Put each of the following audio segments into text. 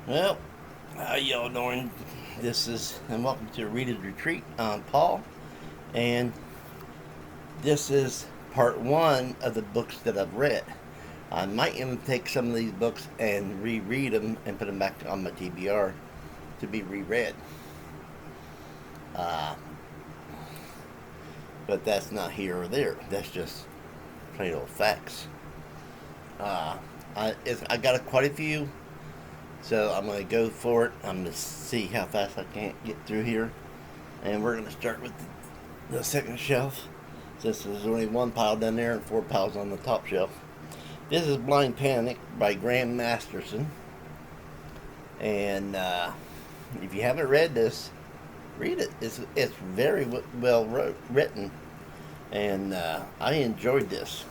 Well, how y'all doing? And welcome to Reader's Retreat. I'm Paul, and this is part one of the books that I've read. I might even take some of these books and reread them and put them back on my TBR to be reread. Uh, but that's not here or there. That's just plain old facts. Uh, I got quite a few, so I'm going to go for it. I'm going to see how fast I can get through here. And we're going to start with the second shelf, since there's only one pile down there and four piles on the top shelf. This is Blind Panic by Graham Masterson. And if you haven't read this, read it. It's very written. And I enjoyed this.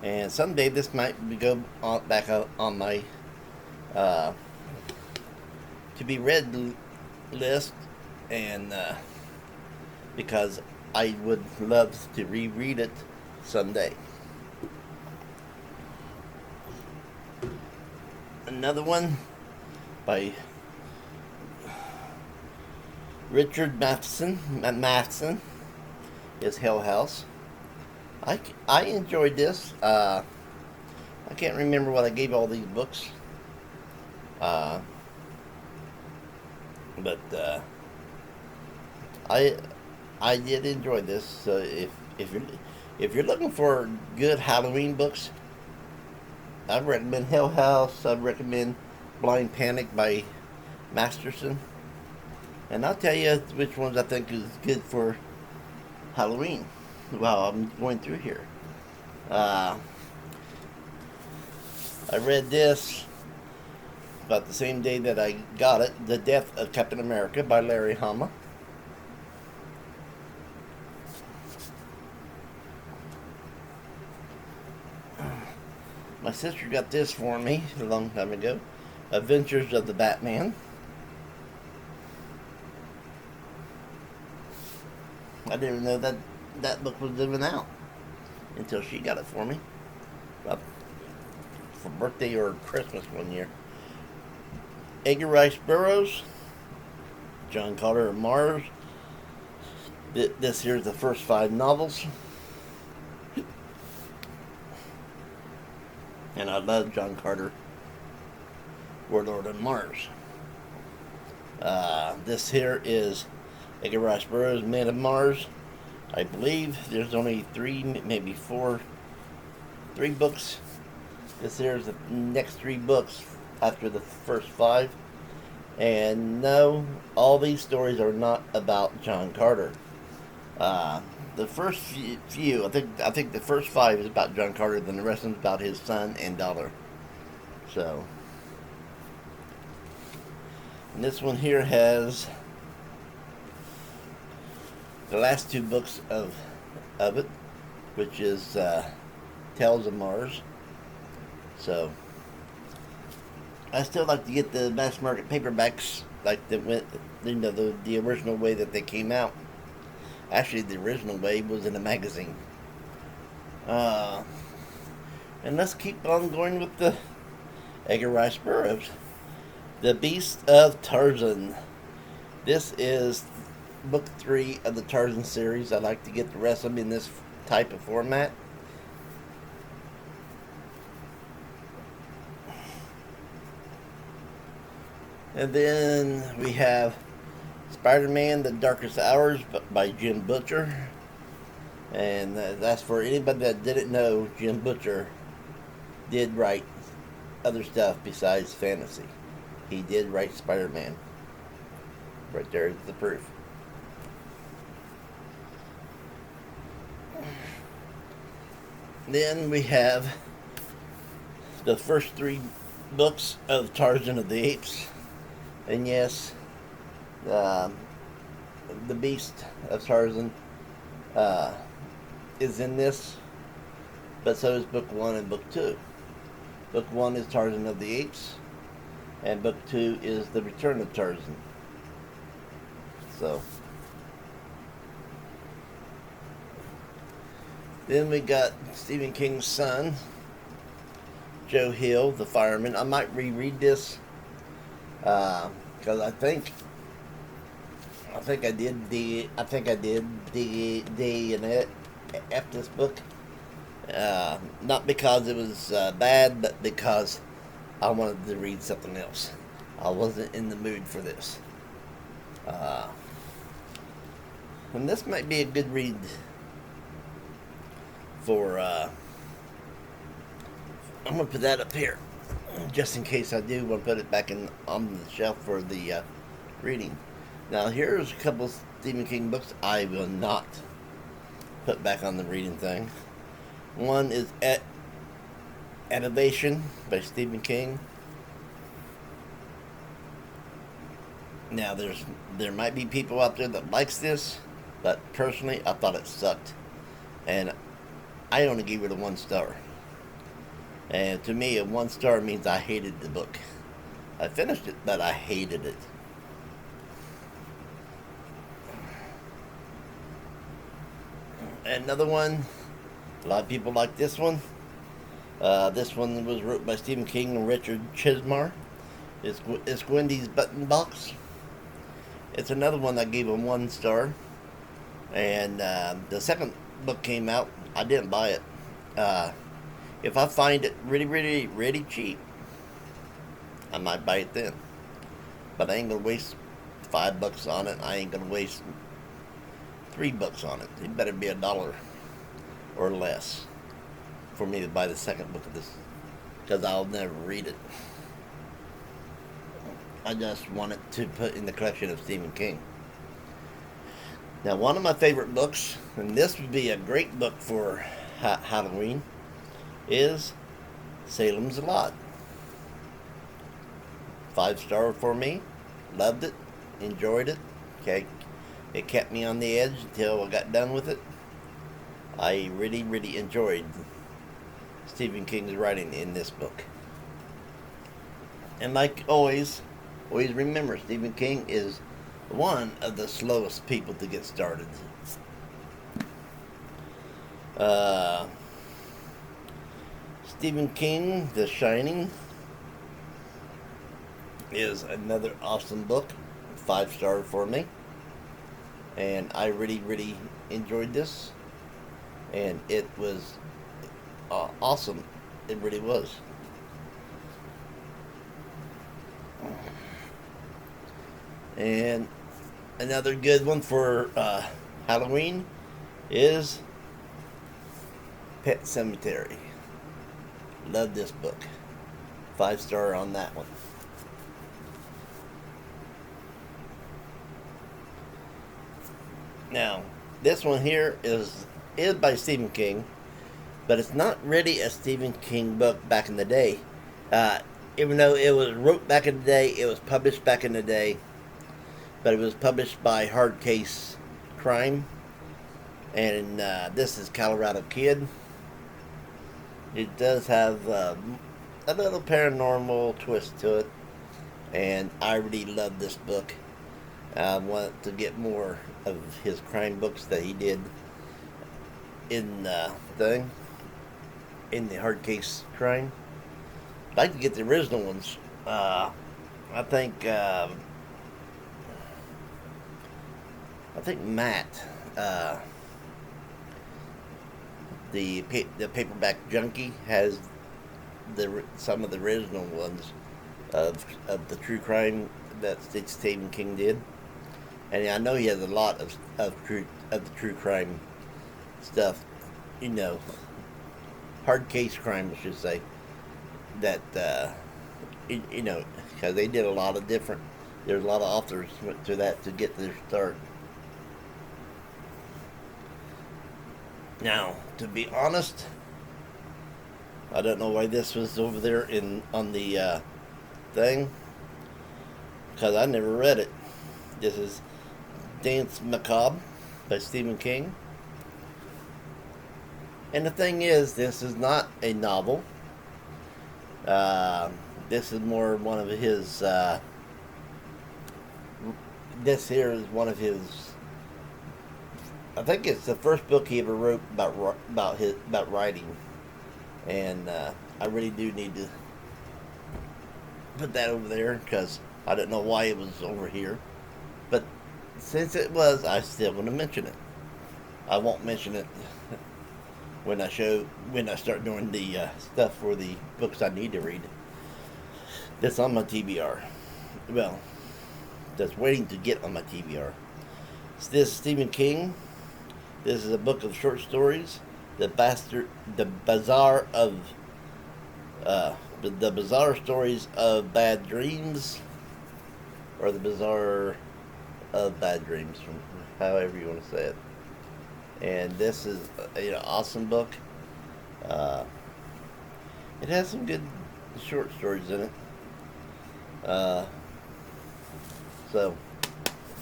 And someday this might go back on my uh, to be read list. And because I would love to reread it someday. Another one by Richard Matheson is Hell House. I enjoyed this. I can't remember what I gave all these books, uh, but I I did enjoy this. So if you're looking for good Halloween books, I'd recommend Hell House. I'd recommend Blind Panic by Masterson. And I'll tell you which ones I think is good for Halloween while I'm going through here. Uh, I read this about the same day that I got it, The Death of Captain America by Larry Hama. My sister got this for me a long time ago, Adventures of the Batman. I didn't even know that book was even out until she got it for me, about for birthday or Christmas one year. Edgar Rice Burroughs, John Carter of Mars. This here's the first 5 novels, and I love John Carter, Warlord of Mars. This here is Edgar Rice Burroughs, Man of Mars. I believe there's only three, maybe four, 3 books. This here's the next 3 books after the first 5. And no, all these stories are not about John Carter. The first few, I think the first 5 is about John Carter, then the rest of them is about his son and daughter. So, and this one here has the last 2 books of it, which is Tales of Mars. So, I still like to get the mass market paperbacks, like the original way that they came out. Actually, the original way was in a magazine. Uh, and let's keep on going with the Edgar Rice Burroughs, The Beast of Tarzan. This is book 3 of the Tarzan series. I like to get the rest of them in this type of format. And then we have Spider-Man: The Darkest Hours by Jim Butcher. And that's for anybody that didn't know, Jim Butcher did write other stuff besides fantasy. He did write Spider-Man. Right there is the proof. Then we have the first 3 books of Tarzan of the Apes. And yes, the Beast of Tarzan is in this, but so is book 1 and book 2. Book 1 is Tarzan of the Apes, and book 2 is The Return of Tarzan. So, then we got Stephen King's son, Joe Hill, the fireman. I might reread this Because I did D and F this book. Not because it was bad, but because I wanted to read something else. I wasn't in the mood for this. Uh, and this might be a good read for. I'm gonna put that up here, just in case I do want to put it back in on the shelf for the reading. Now here's a couple of Stephen King books I will not put back on the reading thing. One is Elevation by Stephen King. Now there might be people out there that likes this, but personally I thought it sucked, and I only gave it a 1 star. And to me, a 1 star means I hated the book. I finished it, but I hated it. Another one, a lot of people like this one. This one was wrote by Stephen King and Richard Chizmar. It's Wendy's Button Box. It's another one I gave a 1 star. And the second book came out. I didn't buy it. If I find it really cheap, I might buy it then. But I ain't gonna waste $5 on it. I ain't gonna waste $3 on it. It better be $1 or less for me to buy the second book of this, because I'll never read it. I just want it to put in the collection of Stephen King. Now, one of my favorite books, and this would be a great book for Halloween, is Salem's Lot. 5 star for me. Loved it. Enjoyed it. Okay. It kept me on the edge until I got done with it. I really enjoyed Stephen King's writing in this book. And like always remember, Stephen King is one of the slowest people to get started. Stephen King, The Shining, is another awesome book. 5 star for me. And I really enjoyed this. And it was awesome. It really was. And another good one for Halloween is Pet Sematary. Love this book. 5 star on that one. Now, this one here is by Stephen King, but it's not really a Stephen King book back in the day. Even though it was wrote back in the day, it was published back in the day, but it was published by Hard Case Crime, and this is Colorado Kid. It does have a little paranormal twist to it, and I really love this book. I want to get more of his crime books that he did in the Hard Case Crime. I'd like to get the original ones. I think Matt, the paperback junkie, has some of the original ones of the true crime that Stephen King did, and I know he has a lot of the true crime stuff. You know, hard case crime, I should say. That you know, because they did a lot of different. There's a lot of authors went to that to get their start. Now, to be honest, I don't know why this was over there on the thing, because I never read it. This is Danse Macabre by Stephen King. And the thing is, this is not a novel. This is more one of his. This here is one of his. I think it's the first book he ever wrote about writing, and I really do need to put that over there, because I don't know why it was over here, but since it was, I still want to mention it. I won't mention it when I start doing the stuff for the books I need to read. That's on my TBR. Well, that's waiting to get on my TBR. This is Stephen King. This is a book of short stories. The Bazaar of the Bizarre Stories of Bad Dreams, or the Bazaar of Bad Dreams, however you want to say it. And this is an awesome book. Uh, it has some good short stories in it. Uh, so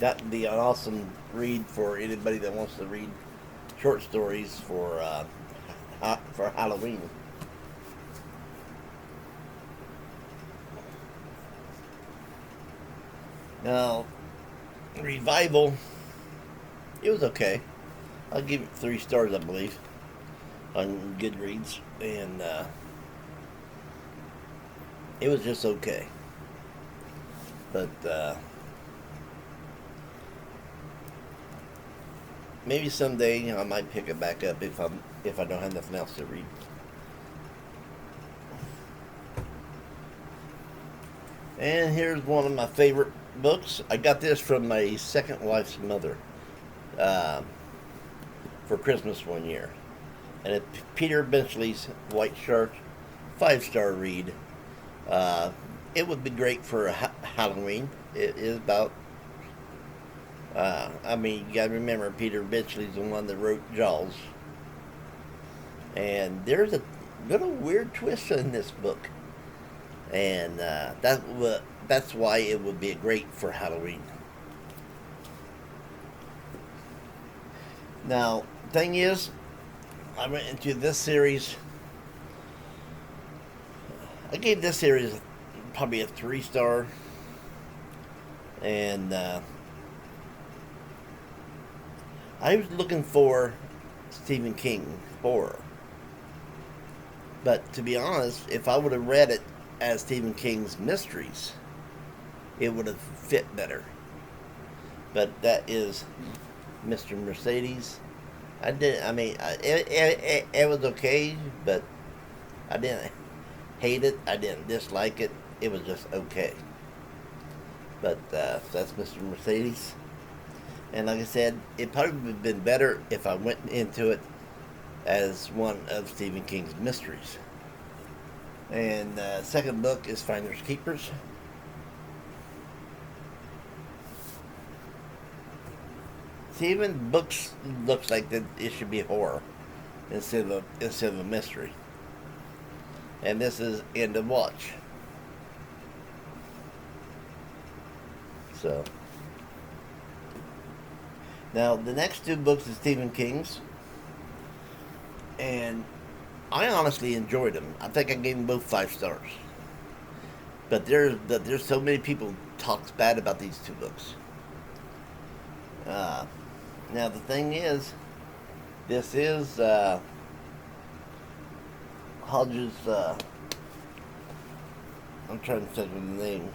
that would be an awesome read for anybody that wants to read short stories for Halloween. Now, Revival, it was okay. I'll give it 3 stars, I believe, on Goodreads, and it was just okay. But maybe someday I might pick it back up if I don't have nothing else to read. And here's one of my favorite books. I got this from my second wife's mother uh, for Christmas one year, and it's Peter Benchley's White Shark, 5-star read. It would be great for Halloween. It is about. I mean, you gotta remember Peter Benchley's the one that wrote Jaws, and there's a little weird twist in this book, and that's why it would be great for Halloween. Now, thing is, I went into this series. I gave this series probably a 3-star, and I was looking for Stephen King horror. But to be honest, if I would have read it as Stephen King's mysteries, it would have fit better. But that is Mr. Mercedes. It was okay, but I didn't hate it. I didn't dislike it. It was just okay. But that's Mr. Mercedes. And like I said, it probably would have been better if I went into it as one of Stephen King's mysteries. And second book is Finders Keepers. See, even books looks like that it should be horror instead of a mystery. And this is End of Watch. So now the next 2 books is Stephen King's, and I honestly enjoyed them. I think I gave them both 5 stars. But there's so many people talks bad about these 2 books. Now the thing is, this is Hodges. I'm trying to think of the name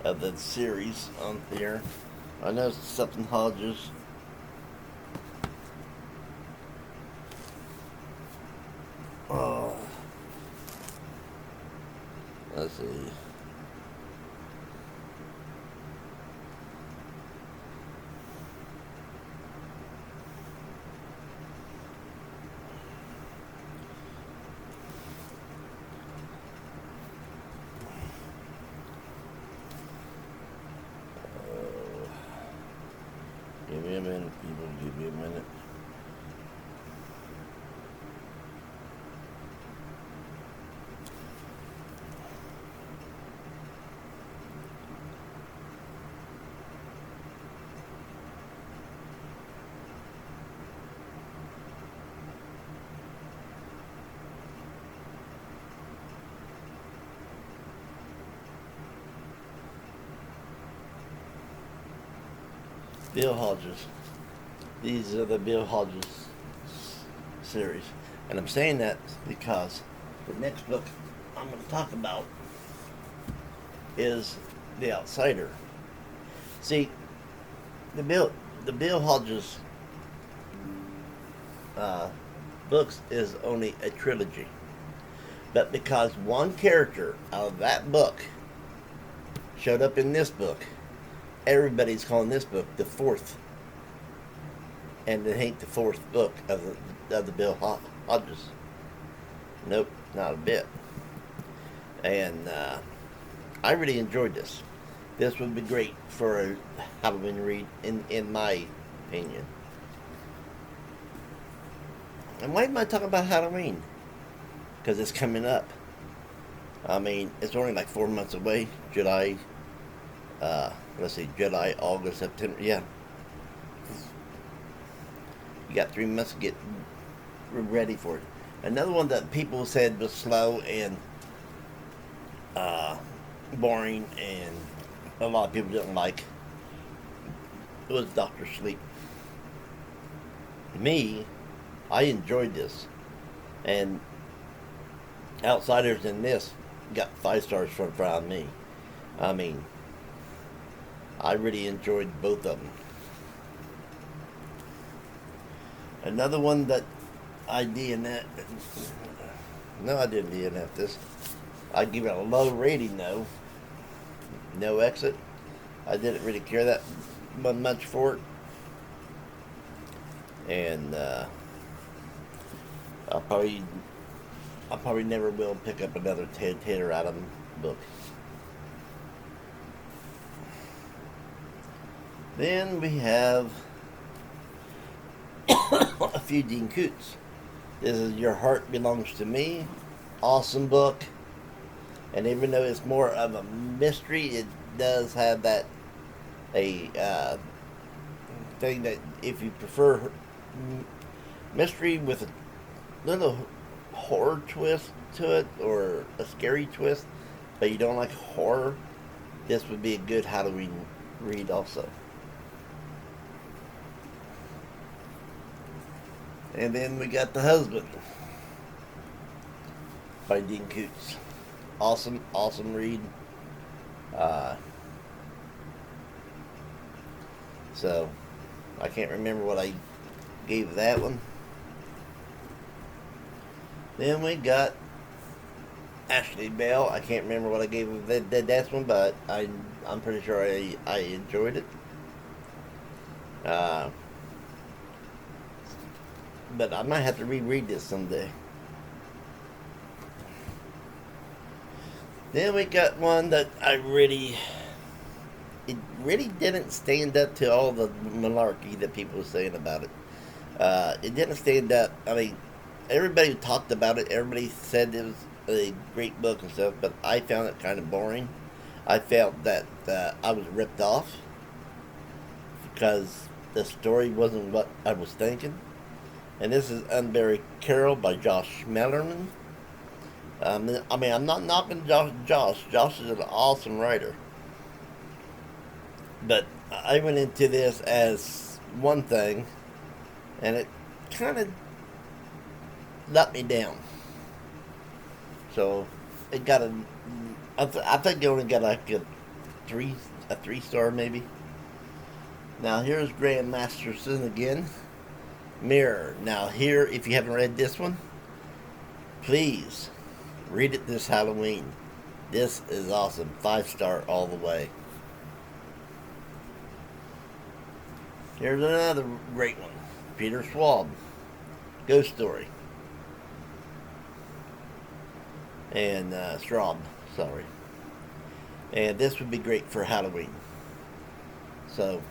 of the series on here. I know it's something Hodges. Oh, let's see. Give me a minute, people. Give me a minute. Bill Hodges. These are the Bill Hodges series. And I'm saying that because the next book I'm going to talk about is The Outsider. See, the Bill Hodges uh, books is only a trilogy, but because one character out of that book showed up in this book, everybody's calling this book the fourth, and it ain't the fourth book of the Bill Hodges. Nope, not a bit. And I really enjoyed this. This would be great for a Halloween read, in my opinion. And why am I talking about Halloween? Because it's coming up. I mean, it's only like 4 months away. July, let's see, July, August, September. Yeah. You got 3 months to get ready for it. Another one that people said was slow and uh, boring, and a lot of people didn't like, it was Doctor Sleep. Me, I enjoyed this, and Outsiders in this got 5 stars from me. I mean, I really enjoyed both of them. Another one that I DNF. No, I didn't DNF this. I give it a low rating though. No Exit. I didn't really care that much for it, and I'll probably never will pick up another Taylor Adam book. Then we have a few Dean Koontz. This is Your Heart Belongs to Me. Awesome book. And even though it's more of a mystery, it does have that thing that if you prefer mystery with a little horror twist to it, or a scary twist, but you don't like horror, this would be a good Halloween read also. And then we got The Husband by Dean Koontz. Awesome read. So I can't remember what I gave that one. Then we got Ashley Bell. I can't remember what I gave that one, but I'm pretty sure I enjoyed it. But I might have to reread this someday. Then we got one that it really didn't stand up to all the malarkey that people were saying about it. It didn't stand up. I mean, everybody talked about it. Everybody said it was a great book and stuff, but I found it kind of boring. I felt that I was ripped off because the story wasn't what I was thinking. And this is Unburied Carol by Josh Mellerman. I mean, I'm not knocking Josh. Josh is an awesome writer. But I went into this as one thing, and it kind of let me down. So it got I think it only got like a 3-star maybe. Now here's Graham Masterson again. Mirror. Now here, if you haven't read this one, please read it this Halloween. This is awesome. 5-star all the way. Here's another great one. Peter Schwab. Ghost Story. And Schwab, sorry. And this would be great for Halloween. So,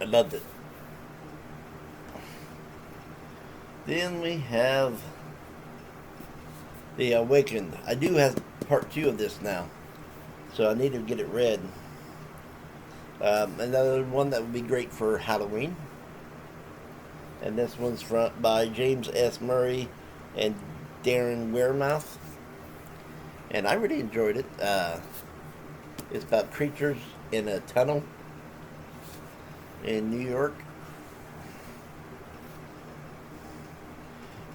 I loved it. Then we have The Awakened. I do have part 2 of this now, so I need to get it read. Another one that would be great for Halloween. And this one's by James S. Murray and Darren Wearmouth. And I really enjoyed it. It's about creatures in a tunnel in New York.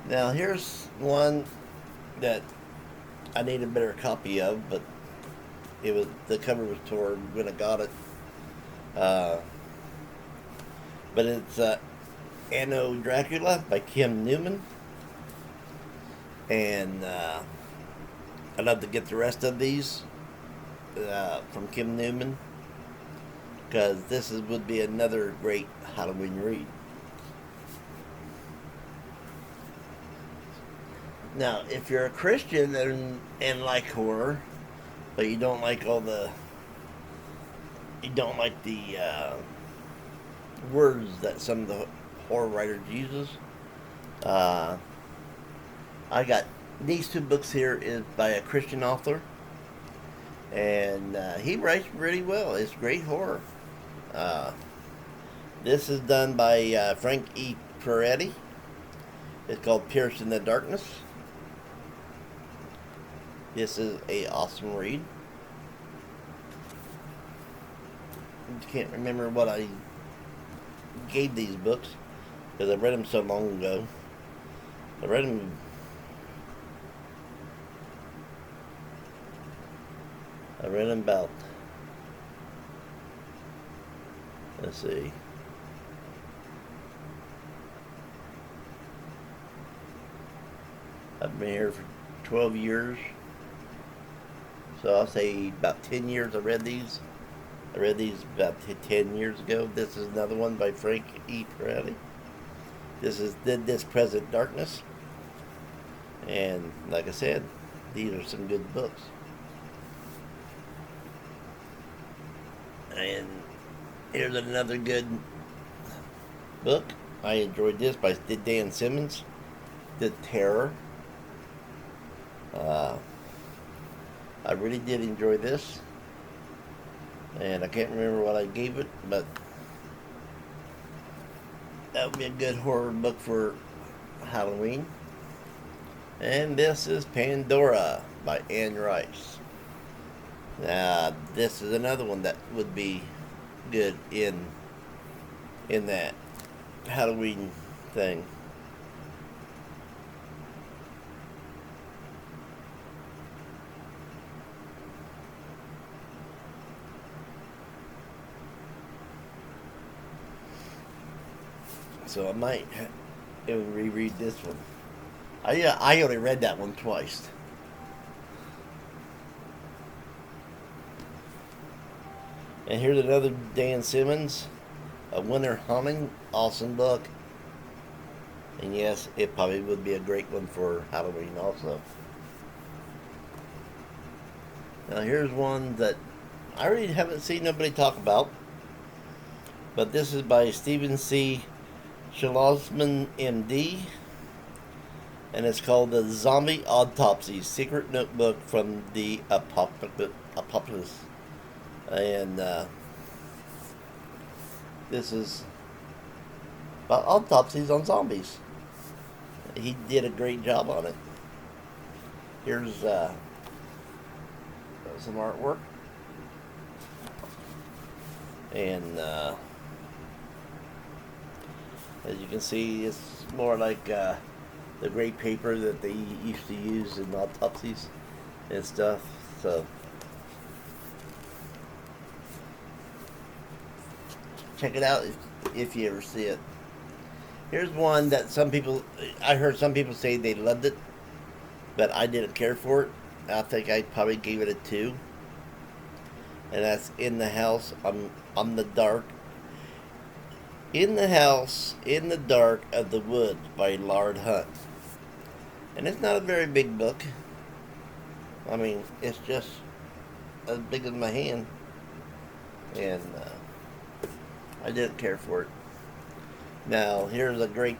Now here's one that I need a better copy of, but It was the cover was torn when I got it. Uh, but it's Anno Dracula by Kim Newman, and I'd love to get the rest of these from Kim Newman, because would be another great Halloween read. Now, if you're a Christian and like horror, but you don't like the words that some of the horror writers uses, uh, I got these two books here is by a Christian author, and he writes really well. It's great horror. Uh, this is done by Frank E. Peretti. It's called Pierce in the Darkness. This is a awesome read. I can't remember what I gave these books because I read them so long ago. I read them. About. Let's see. I've been here for 12 years. So I'll say about 10 years I read these. I read these about 10 years ago. This is another one by Frank E. Peretti. This is This Present Darkness. And like I said, these are some good books. And here's another good book. I enjoyed this by Dan Simmons. The Terror. I really did enjoy this. And I can't remember what I gave it, but that would be a good horror book for Halloween. And this is Pandora by Anne Rice. This is another one that would be good in that Halloween thing. So I might even reread this one. I only read that one twice. And here's another Dan Simmons, A Winter Haunting, awesome book. And yes, it probably would be a great one for Halloween also. Now here's one that I really haven't seen nobody talk about. But this is by Stephen C. Schlossman, MD. And it's called The Zombie Autopsy, Secret Notebook from the Apocalypse. And this is about autopsies on zombies. He did a great job on it. Here's some artwork. And as you can see, it's more like the gray paper that they used to use in autopsies and stuff. So check it out if you ever see it. Here's one that I heard some people say they loved it, but I didn't care for it. I think I probably gave it a 2. And that's In the House on the Dark. In the House in the Dark of the Woods by Lard Hunt. And it's not a very big book. I mean, it's just as big as my hand. And I didn't care for it. Now, here's a great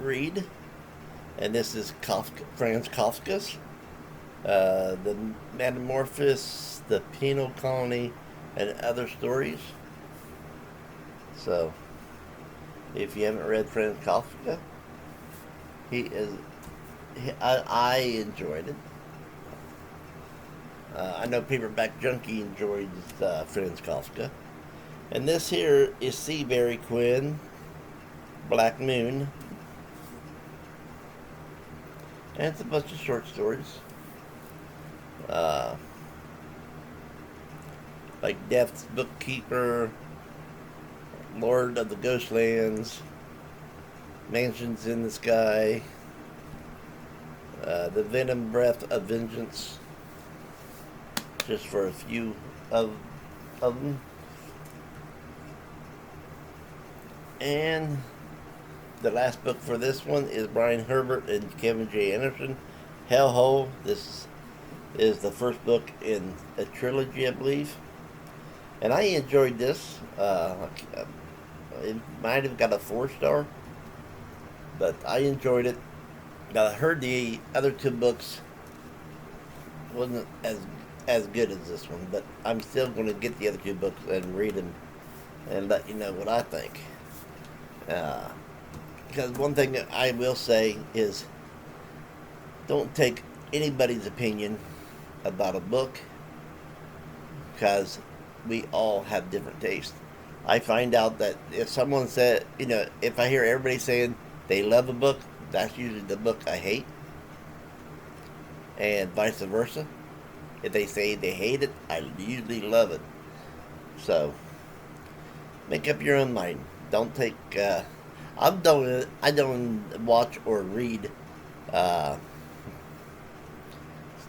read. And this is Franz Kafka's The Metamorphosis, The Penal Colony, and Other Stories. So, if you haven't read Franz Kafka, I enjoyed it. I know Paperback Junkie enjoyed Franz Kafka. And this here is Seabury Quinn, Black Moon. And it's a bunch of short stories. like Death's Bookkeeper, Lord of the Ghostlands, Mansions in the Sky, The Venom Breath of Vengeance, just for a few of them. And the last book for this one is Brian Herbert and Kevin J. Anderson, Hellhole. This is the first book in a trilogy, I believe. And I enjoyed this. It might have got a 4-star, but I enjoyed it. Now, I heard the other two books wasn't as good as this one, but I'm still going to get the other two books and read them and let you know what I think. Because one thing that I will say is, don't take anybody's opinion about a book, because we all have different tastes. I find out that if someone said, if I hear everybody saying they love a book, that's usually the book I hate, and vice versa. If they say they hate it, I usually love it. So, make up your own mind. Don't take. I don't watch or read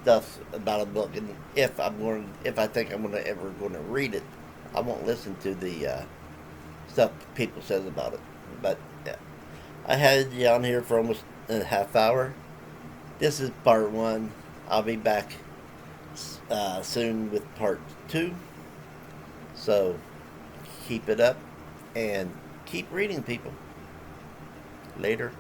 stuff about a book, and if I think I'm ever going to read it, I won't listen to the stuff people says about it. But yeah, I had you on here for almost a half hour. This is part one. I'll be back soon with part two. So keep it up and keep reading, people. Later.